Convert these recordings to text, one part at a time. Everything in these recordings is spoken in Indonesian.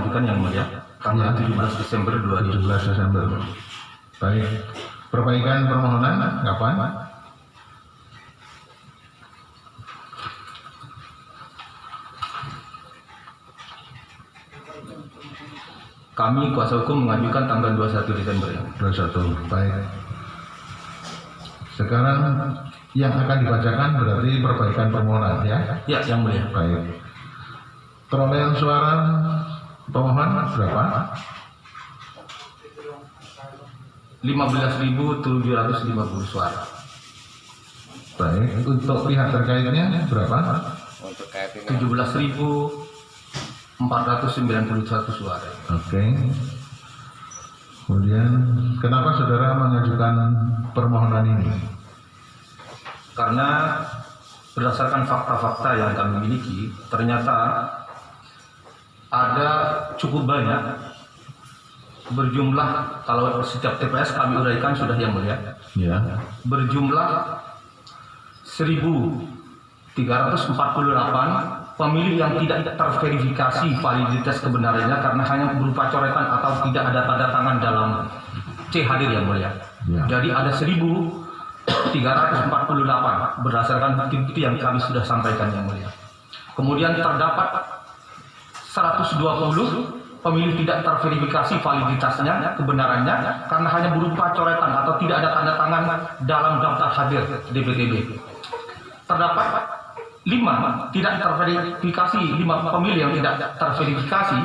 mengajukan yang mulia tanggal 17 Desember 2017. 17 Desember. Baik. Perbaikan permohonan kapan? Kami kuasa hukum mengajukan tanggal 21 Desember. 21. Baik. Sekarang yang akan dibacakan berarti perbaikan permohonan ya? Ya, yang mulia. Baik. Perolehan suara pemohon berapa? 15.750 suara. Baik. Untuk pihak terkaitnya berapa? 17.491 suara. Oke. Kemudian kenapa saudara mengajukan permohonan ini? Karena berdasarkan fakta-fakta yang kami miliki, ternyata ada cukup banyak berjumlah, kalau setiap TPS kami uraikan sudah yang mulia, Ya. berjumlah 1.348 pemilih yang tidak terverifikasi validitas kebenarannya karena hanya berupa coretan atau tidak ada tanda tangan dalam C hadir yang mulia. Ya. Jadi ada 1.348 berdasarkan bukti-bukti yang kami sudah sampaikan yang mulia. Kemudian terdapat 120 pemilih tidak terverifikasi validitasnya, kebenarannya karena hanya berupa coretan atau tidak ada tanda tangan dalam daftar hadir DPTB. Terdapat 5 tidak terverifikasi, 5 pemilih yang tidak terverifikasi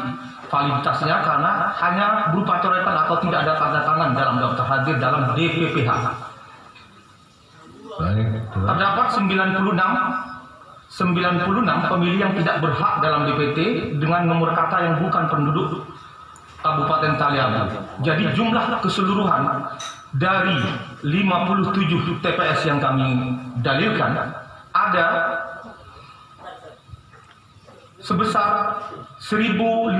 validitasnya karena hanya berupa coretan atau tidak ada tanda tangan dalam daftar hadir dalam DPPH. Baik. Terdapat 96 pemilih yang tidak berhak dalam DPT dengan nomor kata yang bukan penduduk Kabupaten Taliabu. Jadi jumlah keseluruhan dari 57 TPS yang kami dalilkan ada sebesar 1.569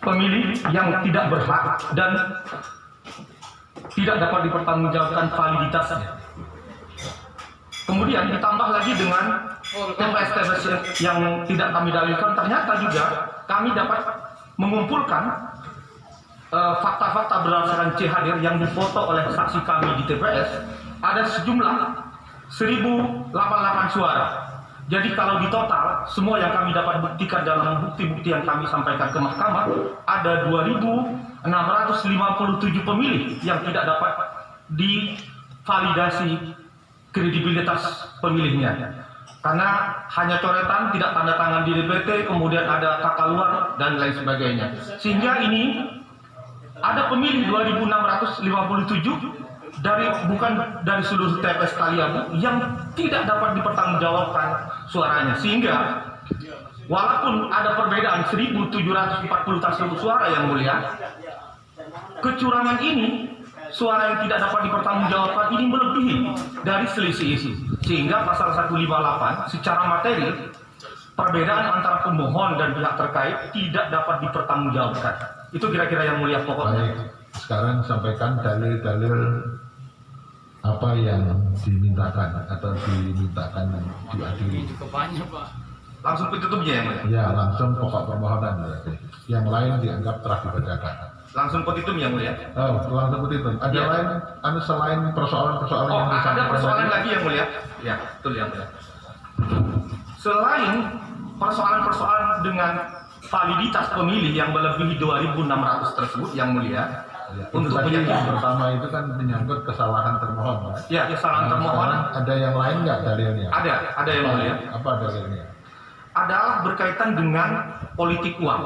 pemilih yang tidak berhak dan tidak dapat dipertanggungjawabkan validitasnya. Kemudian ditambah lagi dengan TPS-TPS yang tidak kami dalilkan, ternyata juga kami dapat mengumpulkan fakta-fakta berdasarkan C hadir yang difoto oleh saksi kami di TPS ada sejumlah 1.088 suara. Jadi kalau di total semua yang kami dapat buktikan dalam bukti-bukti yang kami sampaikan ke mahkamah ada 2.657 pemilih yang tidak dapat divalidasi kredibilitas pemilihnya karena hanya coretan, tidak tanda tangan di DPT, kemudian ada kakak luar dan lain sebagainya. Sehingga ini ada pemilih 2.657 bukan dari seluruh TPS Taliabu yang tidak dapat dipertanggungjawabkan suaranya, sehingga walaupun ada perbedaan 1.741 suara yang mulia, kecurangan ini, suara yang tidak dapat dipertanggungjawabkan ini melebihi dari selisih isi, sehingga pasal 158 secara materi perbedaan antara pemohon dan pihak terkait tidak dapat dipertanggungjawabkan. Itu kira-kira yang mulia pokoknya. Baik. Sekarang sampaikan dalil-dalil apa yang dimintakan atau dimintakan diadili. Langsung petutupnya yang mulia. Ya, langsung pokok permohonan berarti. Yang lain dianggap telah dibacakan. Langsung petitum yang mulia. Oh, langsung petitum. Ada Ya. lain, selain persoalan-persoalan Oh, yang ada disampaikan persoalan tadi? lagi yang mulia. Ya, betul yang mulia. Selain persoalan-persoalan dengan validitas pemilih yang melebihi 2.600 tersebut yang mulia, Ya, untuk tadi yang menyangkut pertama itu kan menyangkut kesalahan termohon, Pak. ya kesalahan termohon, Sekarang ada yang lain nggak dalilnya? ada yang mulia, Apa dalilnya? adalah berkaitan dengan politik uang.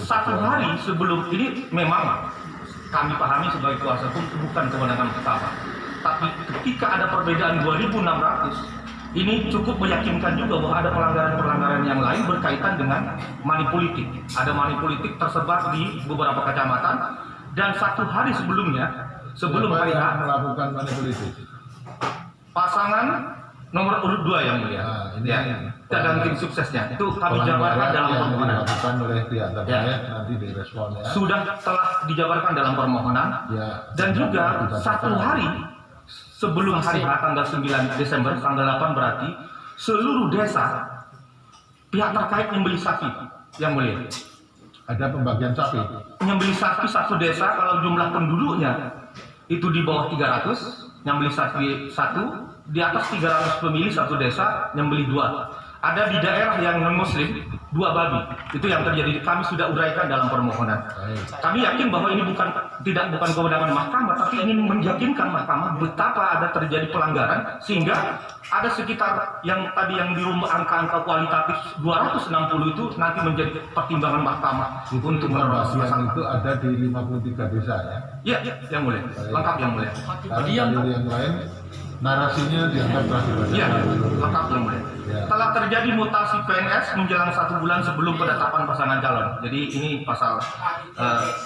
Satu hari sebelum ini memang kami pahami sebagai kuasa hukum bukan kewenangan pertama, tapi ketika ada perbedaan 2.600 ini cukup meyakinkan juga bahwa ada pelanggaran-pelanggaran yang lain berkaitan dengan money politik. Ada money politik tersebar di beberapa kecamatan dan satu hari sebelumnya, sebelum Siapa hari yang H, melakukan manipulasi? pasangan nomor urut 2 yang mulia. Nah, ini dan tim suksesnya itu kami jabarkan dalam yang permohonan. dilakukan oleh pihak terkait nanti direspon ya. Sudah telah dijabarkan dalam permohonan. Ya, Dan juga dibacakan. satu hari sebelum hari H tanggal 9 Desember tanggal 8 berarti seluruh desa pihak terkait menyembelih sapi, yang mulia. Ada pembagian sapi. Menyembelih sapi satu desa kalau jumlah penduduknya itu di bawah 300, nyembelih sapi satu, di atas 300 pemilih satu desa, nyembelih 2. Ada di daerah yang non-muslim 2 babi. Itu yang terjadi. Kami sudah uraikan dalam permohonan. Kami yakin bahwa ini bukan kewenangan mahkamah, tapi ini meyakinkan mahkamah betapa ada terjadi pelanggaran, sehingga ada sekitar yang tadi yang di rumah angka-angka kualitatif 260 itu nanti menjadi pertimbangan mahkamah untuk Pembagian itu ada di 53 desa ya. Iya, yang mulia. Lengkap yang mulia. Tadi yang lain narasinya dianggap telah dibacakan. Iya, lengkap yang mulia. Ya. Telah terjadi mutasi PNS menjelang 1 bulan sebelum penetapan pasangan calon. Jadi ini pasal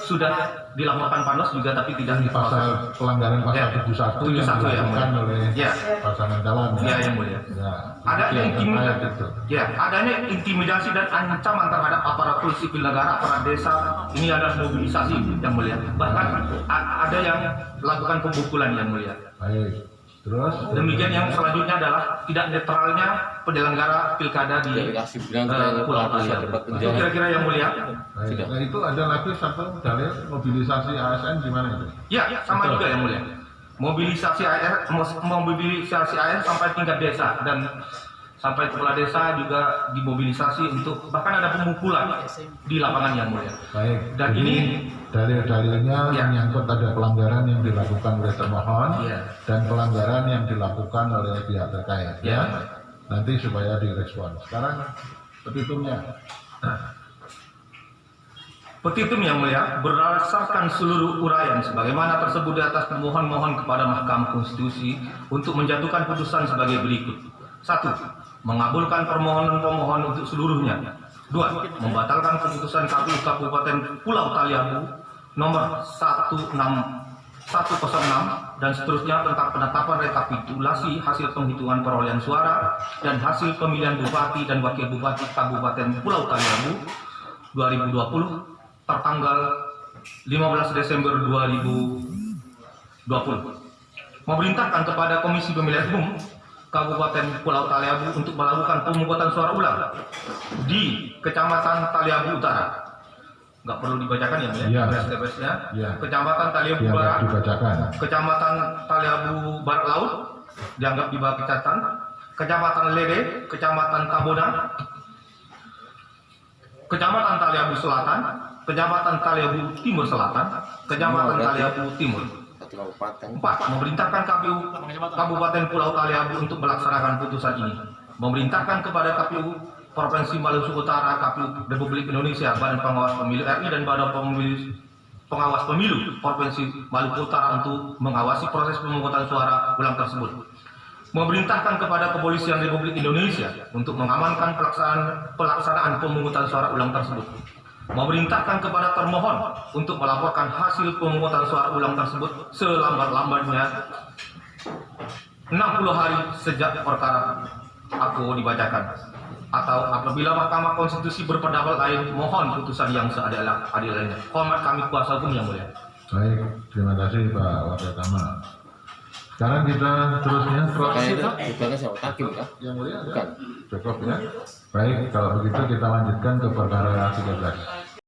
sudah dilaporkan Panwas juga, tapi tidak Ini pasal pelanggaran pasal 71 yang 71 yang dilakukan mulia. oleh Ya. pasangan calon. Ya, yang mulia. Ya. Ada Itu yang intimidasi, terkait itu. ya, adanya intimidasi dan ancaman terhadap aparatur sipil negara, aparat desa. Ini adalah mobilisasi yang mulia. Bahkan ada yang melakukan pemukulan yang mulia. Baik. Terus Demikian yang selanjutnya adalah tidak netralnya penyelenggara pilkada di Pulau Taliabu. Itu kira-kira yang mulia. baik. Nah, itu ada lagi satu dalil mobilisasi ASN gimana itu? Ya, sama juga yang mulia. Mobilisasi ASN sampai tingkat desa dan sampai kepala desa juga dimobilisasi untuk bahkan ada pemukulan di lapangan yang mulia. Baik. Dan Jadi, ini dalil-dalilnya Ya. menyangkut ada pelanggaran yang dilakukan oleh termohon Ya. dan pelanggaran yang dilakukan oleh pihak terkait. Ya. Nanti supaya direspon. Sekarang petitumnya. petitum yang mulia berdasarkan seluruh uraian sebagaimana tersebut di atas pemohon mohon kepada Mahkamah Konstitusi untuk menjatuhkan putusan sebagai berikut. 1. Mengabulkan permohonan pemohon untuk seluruhnya. 2. Membatalkan keputusan KPU Kabupaten Pulau Taliabu nomor 106 dan seterusnya tentang penetapan rekapitulasi hasil penghitungan perolehan suara dan hasil pemilihan bupati dan wakil bupati Kabupaten Pulau Taliabu 2020 tertanggal 15 Desember 2020. Memerintahkan kepada Komisi Pemilihan Umum Kabupaten Pulau Taliabu untuk melakukan pemungutan suara ulang di Kecamatan Taliabu Utara. Nggak perlu dibacakan ya, Ya. TPS-TPS-nya. Ya. Kecamatan Taliabu Dianggap Barat, dibacakan. Kecamatan Taliabu Barat Laut, dianggap di bawah kecamatan. Kecamatan Lede, Kecamatan Tabona, Kecamatan Taliabu Selatan, Kecamatan Taliabu Timur Selatan, Kecamatan Taliabu Timur. 4. Memerintahkan KPU Kabupaten Pulau Taliabu untuk melaksanakan putusan ini. Memerintahkan kepada KPU Provinsi Maluku Utara, KPU Republik Indonesia, Badan Pengawas Pemilu RI dan Badan Pengawas Pemilu Provinsi Maluku Utara untuk mengawasi proses pemungutan suara ulang tersebut. Memerintahkan kepada Kepolisian Republik Indonesia untuk mengamankan pelaksanaan pemungutan suara ulang tersebut. Memerintahkan kepada termohon untuk melaporkan hasil pemungutan suara ulang tersebut selambat-lambatnya 60 hari sejak perkara aku dibacakan. Atau apabila Mahkamah Konstitusi berpendapat lain, mohon putusan yang seadil-adilnya. Hormat kami kuasa hukum yang mulia. Baik, terima kasih Pak Wakil Tama. Sekarang kita terusnya Bukannya siapa hakim ya? yang mulia Bukan. cukup ya. Baik, kalau begitu kita lanjutkan ke perkara 13.